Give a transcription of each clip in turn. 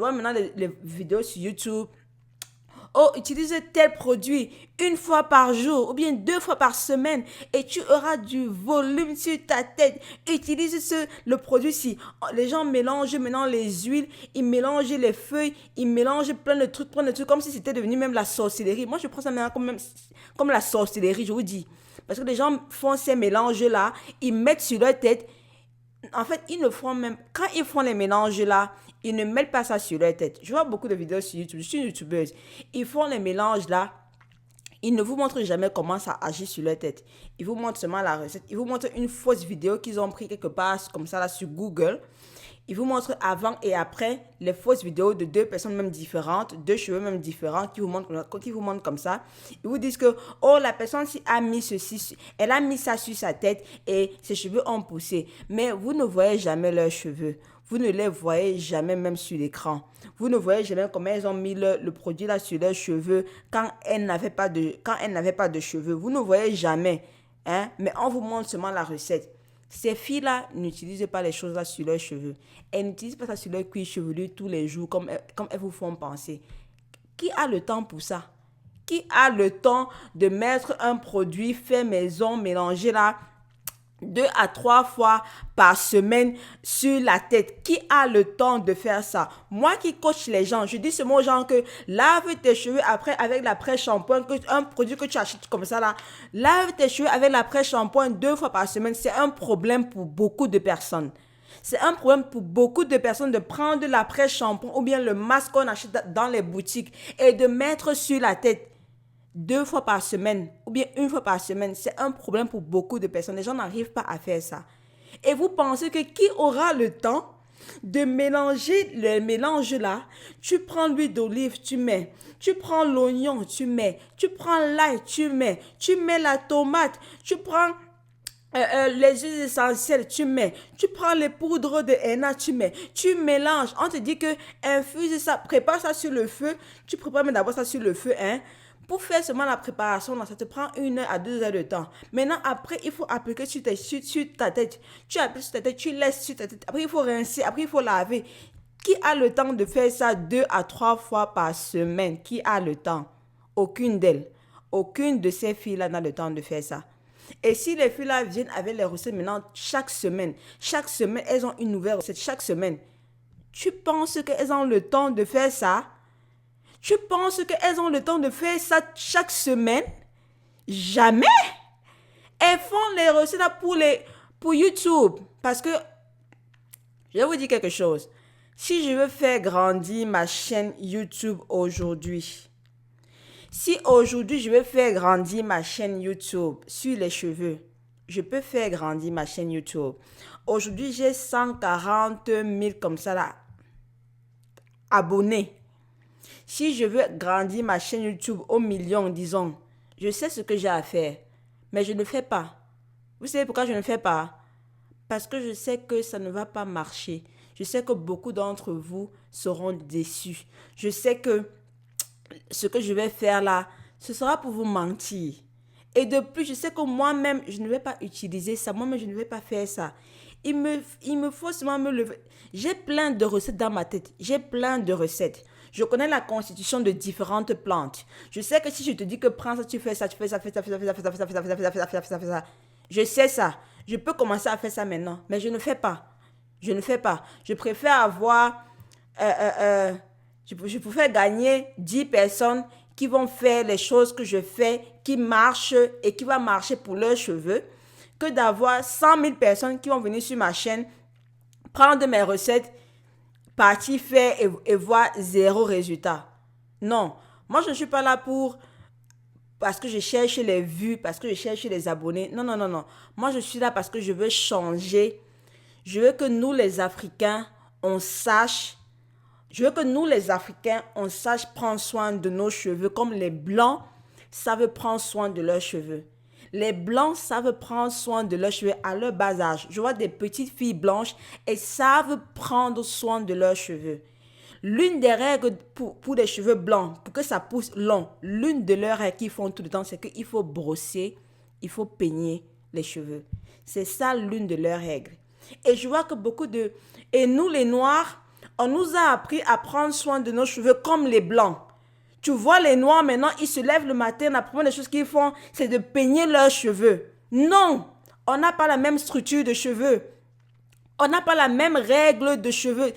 vois maintenant les vidéos sur YouTube. Oh, utilise tel produit une fois par jour ou bien 2 fois par semaine et tu auras du volume sur ta tête. Utilise le produit-ci. Les gens mélangent maintenant les huiles, ils mélangent les feuilles, ils mélangent plein de trucs, comme si c'était devenu même la sorcellerie. Moi, je prends ça maintenant comme la sorcellerie, je vous dis. Parce que les gens font ces mélanges-là, ils mettent sur leur tête. En fait, ils ne font même... Quand ils font les mélanges là, ils ne mettent pas ça sur leur tête. Je vois beaucoup de vidéos sur YouTube. Je suis une youtubeuse. Ils font les mélanges là. Ils ne vous montrent jamais comment ça agit sur leur tête. Ils vous montrent seulement la recette. Ils vous montrent une fausse vidéo qu'ils ont pris quelque part comme ça là sur Google. Ils vous montrent avant et après les fausses vidéos de 2 personnes même différentes, 2 cheveux même différents qui vous montrent comme ça. Ils vous disent que, oh, la personne a mis ceci, elle a mis ça sur sa tête et ses cheveux ont poussé. Mais vous ne voyez jamais leurs cheveux. Vous ne les voyez jamais même sur l'écran. Vous ne voyez jamais comment elles ont mis le produit là sur leurs cheveux quand elles n'avaient pas de cheveux. Vous ne voyez jamais. Hein? Mais on vous montre seulement la recette. Ces filles-là n'utilisent pas les choses là sur leurs cheveux. Elles n'utilisent pas ça sur leur cuir chevelu tous les jours comme elles vous font penser. Qui a le temps pour ça? Qui a le temps de mettre un produit fait maison mélangé là 2 à 3 fois par semaine sur la tête? Qui a le temps de faire ça? Moi qui coach les gens, je dis seulement aux gens que lave tes cheveux après avec l'après-shampoing, un produit que tu achètes comme ça là, lave tes cheveux avec l'après-shampoing 2 fois par semaine. C'est un problème pour beaucoup de personnes. C'est un problème pour beaucoup de personnes de prendre l'après-shampoing ou bien le masque qu'on achète dans les boutiques et de mettre sur la tête 2 fois par semaine ou bien 1 fois par semaine. C'est un problème pour beaucoup de personnes. Les gens n'arrivent pas à faire ça. Et vous pensez que qui aura le temps de mélanger le mélange là? Tu prends l'huile d'olive, tu mets. Tu prends l'oignon, tu mets. Tu prends l'ail, tu mets. Tu mets la tomate. Tu prends les huiles essentielles, tu mets. Tu prends les poudres de henna, tu mets. Tu mélanges. On te dit que infuse ça, prépare ça sur le feu. Tu prépares même d'abord ça sur le feu, hein. Pour faire seulement la préparation, là, ça te prend 1 heure à 2 heures de temps. Maintenant, après, il faut appliquer sur ta tête. Tu appliques sur ta tête, tu laisses sur ta tête. Après, il faut rincer. Après, il faut laver. Qui a le temps de faire ça 2 à 3 fois par semaine? Qui a le temps? Aucune d'elles. Aucune de ces filles-là n'a le temps de faire ça. Et si les filles-là viennent avec les recettes maintenant chaque semaine, elles ont une nouvelle recette chaque semaine. Tu penses qu'elles ont le temps de faire ça? Tu penses qu'elles ont le temps de faire ça chaque semaine? Jamais! Elles font les recettes pour YouTube. Parce que, je vais vous dire quelque chose. Si je veux faire grandir ma chaîne YouTube aujourd'hui, si aujourd'hui je veux faire grandir ma chaîne YouTube sur les cheveux, je peux faire grandir ma chaîne YouTube. Aujourd'hui, j'ai 140 000 comme ça là, abonnés. Si je veux grandir ma chaîne YouTube au million, disons, je sais ce que j'ai à faire, mais je ne fais pas. Vous savez pourquoi je ne fais pas? Parce que je sais que ça ne va pas marcher. Je sais que beaucoup d'entre vous seront déçus. Je sais que ce que je vais faire là, ce sera pour vous mentir. Et de plus, je sais que moi-même, je ne vais pas utiliser ça. Moi-même, je ne vais pas faire ça. Il me faut seulement me lever. J'ai plein de recettes dans ma tête. J'ai plein de recettes. Je connais la constitution de différentes plantes. Je sais que si je te dis que prends ça, tu fais ça, tu fais ça, fais ça, fais ça, fais ça, fais ça, fais ça, fais ça, fais ça, fais ça, fais ça, fais ça, fais ça. Je sais ça. Je peux commencer à faire ça maintenant. Mais je ne fais pas. Je ne fais pas. Je préfère avoir... je préfère gagner 10 personnes qui vont faire les choses que je fais, qui marchent et qui vont marcher pour leurs cheveux, que d'avoir 100 000 personnes qui vont venir sur ma chaîne, prendre mes recettes, partir faire et voir zéro résultat. Non, moi je ne suis pas là parce que je cherche les vues, parce que je cherche les abonnés. Non, non, non, non. Moi je suis là parce que je veux changer. Je veux que nous les Africains, on sache. Je veux que nous les Africains, on sache prendre soin de nos cheveux comme les Blancs savent prendre soin de leurs cheveux. Les Blancs savent prendre soin de leurs cheveux à leur bas âge. Je vois des petites filles blanches et savent prendre soin de leurs cheveux. L'une des règles pour les cheveux blancs, pour que ça pousse long, l'une de leurs règles qu'ils font tout le temps, c'est qu'il faut brosser, il faut peigner les cheveux. C'est ça l'une de leurs règles. Et je vois que Et nous les Noirs, On nous a appris à prendre soin de nos cheveux comme les blancs. Tu vois les noirs maintenant, ils se lèvent le matin, la première des choses qu'ils font, c'est de peigner leurs cheveux. Non, on n'a pas la même structure de cheveux. On n'a pas la même règle de cheveux.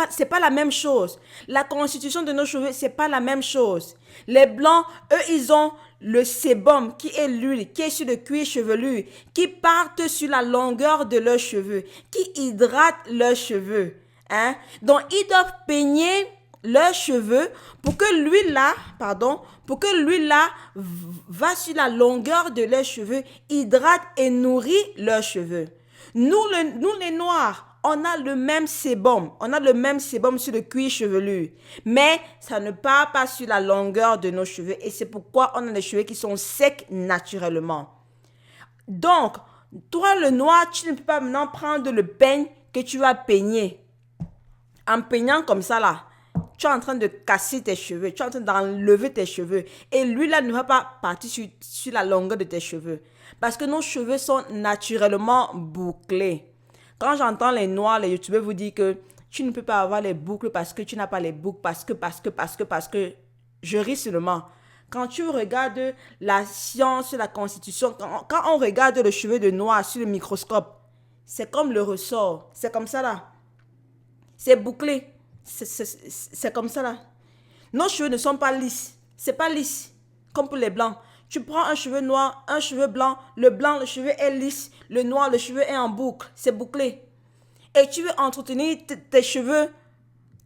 C'est pas la même chose. La constitution de nos cheveux, c'est pas la même chose. Les blancs, eux, ils ont le sébum qui est l'huile, qui est sur le cuir chevelu, qui partent sur la longueur de leurs cheveux, qui hydrate leurs cheveux. Hein? Donc, ils doivent peigner leurs cheveux pour que l'huile là va sur la longueur de leurs cheveux, hydrate et nourrit leurs cheveux. Nous les noirs, on a le même sébum. On a le même sébum sur le cuir chevelu. Mais ça ne part pas sur la longueur de nos cheveux. Et c'est pourquoi on a des cheveux qui sont secs naturellement. Donc, toi le noir, tu ne peux pas maintenant prendre le peigne que tu vas peigner. En peignant comme ça là, tu es en train de casser tes cheveux. Tu es en train d'enlever tes cheveux. Et l'huile là ne va pas partir sur la longueur de tes cheveux. Parce que nos cheveux sont naturellement bouclés. Quand j'entends les noirs, les youtubeurs vous dire que tu ne peux pas avoir les boucles parce que tu n'as pas les boucles, parce que, je ris seulement. Quand tu regardes la science, la constitution, quand on regarde le cheveu de noir sur le microscope, c'est comme le ressort. C'est comme ça là. C'est bouclé. C'est comme ça là. Nos cheveux ne sont pas lisses. C'est pas lisse. Comme pour les blancs. Tu prends un cheveu noir, un cheveu blanc. Le blanc, le cheveu est lisse. Le noir, le cheveu est en boucle. C'est bouclé. Et tu veux entretenir tes cheveux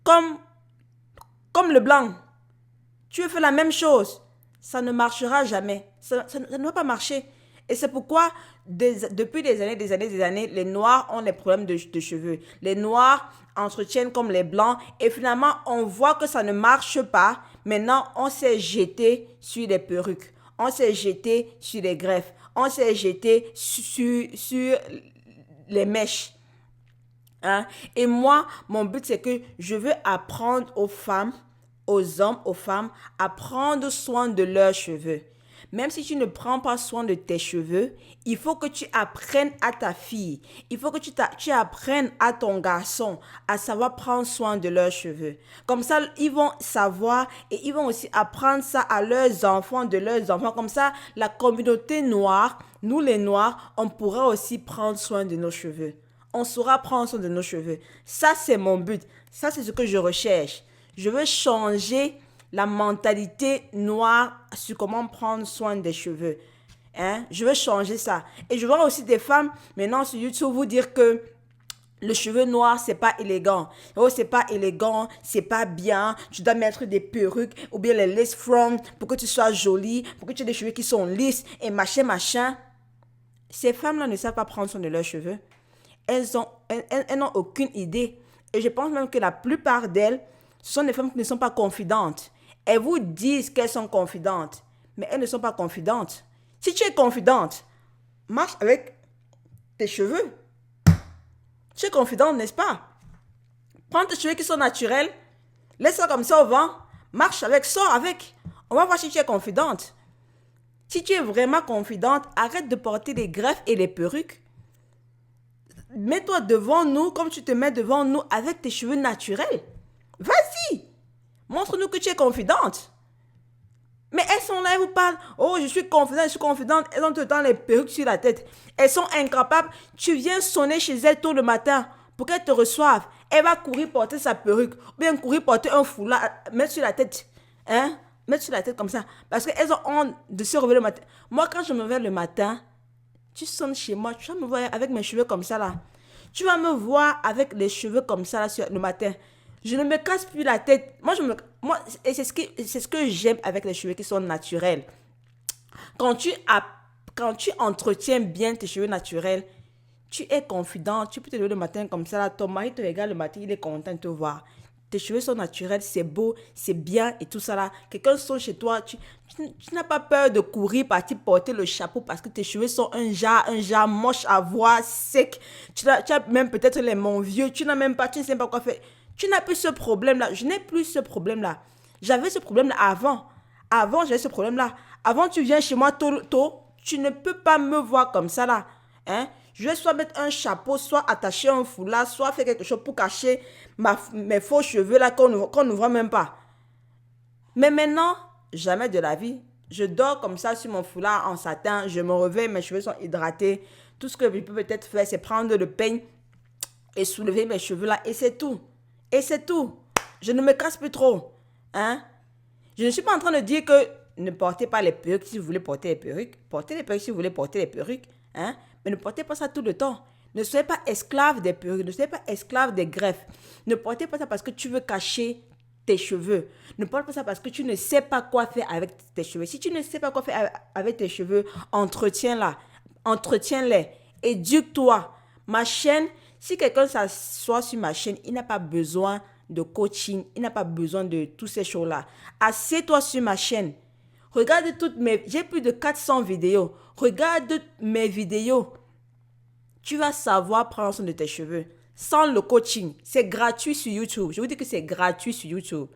comme le blanc. Tu veux faire la même chose. Ça ne marchera jamais. Ça ne va pas marcher. Et c'est pourquoi, depuis des années, les noirs ont des problèmes de cheveux. Les noirs entretiennent comme les blancs. Et finalement, on voit que ça ne marche pas. Maintenant, on s'est jeté sur les perruques. On s'est jeté sur les greffes. On s'est jeté sur les mèches. Hein? Et moi, mon but, c'est que je veux apprendre aux femmes, aux hommes, aux femmes, à prendre soin de leurs cheveux. Même si tu ne prends pas soin de tes cheveux, il faut que tu apprennes à ta fille, il faut que tu apprennes à ton garçon à savoir prendre soin de leurs cheveux. Comme ça, ils vont savoir et ils vont aussi apprendre ça à leurs enfants, de leurs enfants. Comme ça, la communauté noire, nous les noirs, on pourra aussi prendre soin de nos cheveux. On saura prendre soin de nos cheveux. Ça, c'est mon but. Ça, c'est ce que je recherche. Je veux changer la mentalité noire sur comment prendre soin des cheveux. Hein? Je veux changer ça. Et je vois aussi des femmes maintenant sur YouTube vous dire que le cheveu noir, c'est pas élégant. Oh, c'est pas élégant, c'est pas bien. Tu dois mettre des perruques ou bien les lace front pour que tu sois jolie, pour que tu aies des cheveux qui sont lisses et machin. Ces femmes-là ne savent pas prendre soin de leurs cheveux. Elles n'ont aucune idée. Et je pense même que la plupart d'elles, ce sont des femmes qui ne sont pas confidentes. Elles vous disent qu'elles sont confidentes, mais elles ne sont pas confidentes. Si tu es confidente, marche avec tes cheveux. Tu es confidente, n'est-ce pas? Prends tes cheveux qui sont naturels, laisse-les comme ça au vent, marche avec, sors avec. On va voir si tu es confidente. Si tu es vraiment confidente, arrête de porter les greffes et les perruques. Mets-toi devant nous comme tu te mets devant nous avec tes cheveux naturels. Vas-y! Montre-nous que tu es confidente. Mais elles sont là, elles vous parlent. Oh, je suis confidente. Elles ont tout le temps les perruques sur la tête. Elles sont incapables. Tu viens sonner chez elles tôt le matin pour qu'elles te reçoivent. Elle va courir porter sa perruque. Ou bien courir porter un foulard, mettre sur la tête. Hein? Mettre sur la tête comme ça. Parce qu'elles ont honte de se réveiller le matin. Moi, quand je me réveille le matin, tu sonnes chez moi. Tu vas me voir avec mes cheveux comme ça là. Tu vas me voir avec les cheveux comme ça là le matin. Je ne me casse plus la tête. Et c'est ce que j'aime avec les cheveux qui sont naturels. Quand tu entretiens bien tes cheveux naturels, tu es confident. Tu peux te lever le matin comme ça. Là, ton mari te regarde le matin, il est content de te voir. Tes cheveux sont naturels, c'est beau, c'est bien et tout ça là. Quelqu'un sonne chez toi, tu n'as pas peur de courir, partir porter le chapeau parce que tes cheveux sont un jar moche à voir, sec. Tu as même peut-être les mains vieux, tu ne sais pas quoi faire. Tu n'as plus ce problème-là. Je n'ai plus ce problème-là. J'avais ce problème-là avant. Avant, j'avais ce problème-là. Avant, tu viens chez moi tôt, tu ne peux pas me voir comme ça là. Hein? Je vais soit mettre un chapeau, soit attacher un foulard, soit faire quelque chose pour cacher mes faux cheveux là qu'on ne voit même pas. Mais maintenant, jamais de la vie. Je dors comme ça sur mon foulard en satin. Je me réveille, mes cheveux sont hydratés. Tout ce que je peux peut-être faire, c'est prendre le peigne et soulever mes cheveux là. Et c'est tout. Et c'est tout. Je ne me casse plus trop. Hein? Je ne suis pas en train de dire que ne portez pas les perruques si vous voulez porter les perruques. Portez les perruques si vous voulez porter les perruques. Hein? Mais ne portez pas ça tout le temps. Ne soyez pas esclave des perruques. Ne soyez pas esclave des greffes. Ne portez pas ça parce que tu veux cacher tes cheveux. Ne porte pas ça parce que tu ne sais pas quoi faire avec tes cheveux. Si tu ne sais pas quoi faire avec tes cheveux, entretiens-la. Entretiens-les. Éduque-toi. Ma chaîne, si quelqu'un s'assoit sur ma chaîne, il n'a pas besoin de coaching, il n'a pas besoin de toutes ces choses-là. Assieds-toi sur ma chaîne. Regarde j'ai plus de 400 vidéos. Regarde mes vidéos. Tu vas savoir prendre soin de tes cheveux sans le coaching. C'est gratuit sur YouTube. Je vous dis que c'est gratuit sur YouTube.